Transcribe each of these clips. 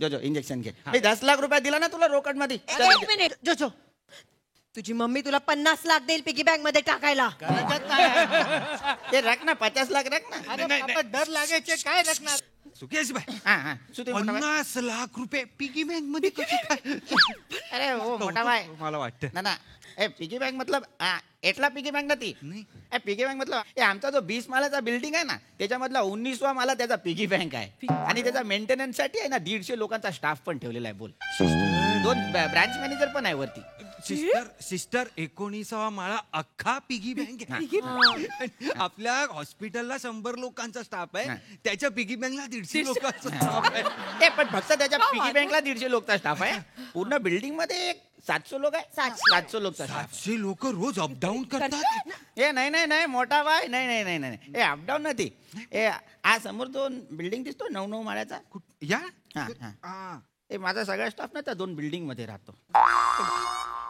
जो इंजेक्शन घे. मी 10 लाख रुपये दिला ना तुला रोकड मध्ये. एक मिनिट जो तुझी मम्मी तुला 50 लाख देईल पिगी बँक मध्ये टाकायला. ते रख ना 50 लाख रख ना. अरे डर लागायचे काय रखणार. सुकेश भाई हा 50 लाख रुपये पिगी बँक मध्ये कसे काय? अरे हो मोठा भाई मला वाटतं ना ए पिगी बँक मतलब एटला पिगी बँक ना ती नाही. पिगी बँक मतलब आमचा जो 20 मालाचा बिल्डिंग आहे ना त्याच्यामधला 19वा माला त्याचा पिगी बँक आहे आणि त्याचा मेंटेनन्स साठी आहे ना 150 लोकांचा स्टाफ पण ठेवलेला आहे. बोल 2 ब्रांच मॅनेजर पण आहे वरती. सिस्टर 19वा माळा अख्खा पिगी बँक आहे. आपल्या हॉस्पिटलला 100 लोकांचा स्टाफ आहे. त्याच्या पिगी बँकला 150 लोकांचा स्टाफ आहे. ते पण फक्त त्याच्या पिगी बँकला 150 लोकचा स्टाफ आहे. पूर्ण बिल्डिंग मध्ये 700 लोक आहे. 700 लोकचा स्टाफ. 700 लोक रोज अपडाऊन करतात. ए नाही मोठा बाय नाही ए अपडाऊन नाही ए हा समोर 2 बिल्डिंग दिसतो 9 माळ्याचा. या हा ए माझा सगळा स्टाफ ना त्या 2 बिल्डिंग मध्ये राहतो.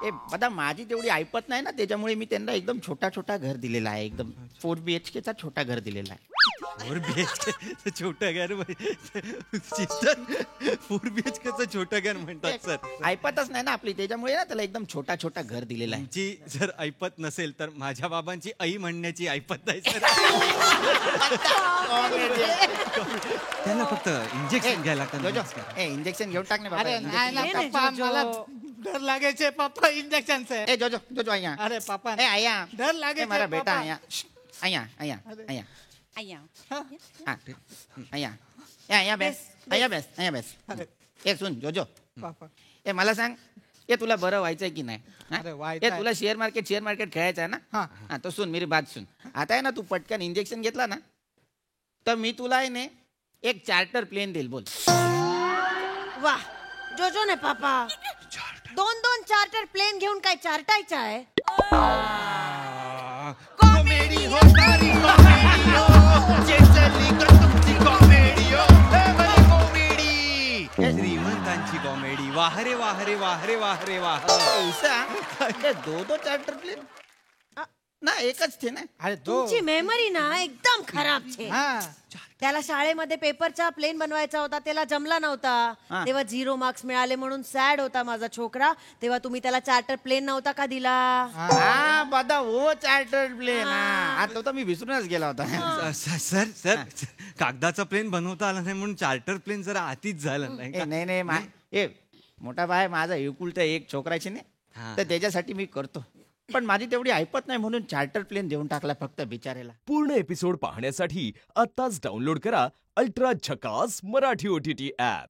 ए बघा माझी तेवढी ऐपत नाही ना त्याच्यामुळे मी त्यांना एकदम छोटा घर दिलेला आहे. एकदम 4 BHK चा छोटा घर दिलेला आहे. 4 BHK छोटं घर सिस्टर 4 BHK चं छोटं घर म्हणतात सर. ऐपतच नाही ना आपली त्याच्यामुळे ना त्याला एकदम छोटा घर दिलेला आहे. तुमची जर ऐपत नसेल तर माझ्या बाबांची आई म्हणण्याची ऐपत आहे सर. त्यांना फक्त इंजेक्शन घ्यायला लागतं. ए इंजेक्शन घेऊन टाक ना अरे बाबा. नाही ना पप्पा मला डर लागायचे पप्पा इंजेक्शनचे. ए जो आया अरे पप्पा ए आया डर लागे मारा बेटा पापा. आया आया बेस. ए सुन जो पापा ए मला सांग ए तुला बरं व्हायचंय की नाही अरे व्हायचंय. ए तुला शेअर मार्केट खेळायचं आहे ना. हा तो सुन मेरी बात सुन. आता आहे ना तू पटकन इंजेक्शन घेतला ना तर मी तुला आहे ना एक चार्टर प्लेन देईल. बोल वा जो ने पापा 2 चार्टर प्लेन घेऊन काय चार्टायचं आहे. कॉमेडी हो सारी कॉमेडी हो जे चली ग तुमची कॉमेडी हो बरी कॉमेडी. श्रीमंतांची कॉमेडी. वाहरे वाहरे वाहरे वाहरे वाह. ऐसा 2 चार्टर प्लेन ना एकच थे ना. अरे तुमची मेमरी ना एकदम खराब छे. हा त्याला शाळेमध्ये पेपरचा प्लेन बनवायचा होता त्याला जमला नव्हता तेव्हा 0 मार्क्स मिळाले म्हणून सॅड होता माझा छोकरा. तेव्हा तुम्ही त्याला चार्टर प्लेन नव्हता का दिला. हा बदा वो चार्टर प्लेन आता तो मी विसरूनच गेला होता. सर सर कागदाचा प्लेन बनवता आला नाही म्हणून चार्टर प्लेन जरा आतीच झालं नाही का? नाही ए मोठा भाई माझा एकुलता एक छोकराची नाही तर त्याच्यासाठी मी करतो पण माझी तेवढी ऐपत नाही म्हणून चार्टर प्लेन देऊन टाकला फक्त बिचारेला. पूर्ण एपिसोड पाहण्यासाठी आत्ताच डाउनलोड करा अल्ट्रा झकास मराठी OTT ऍप.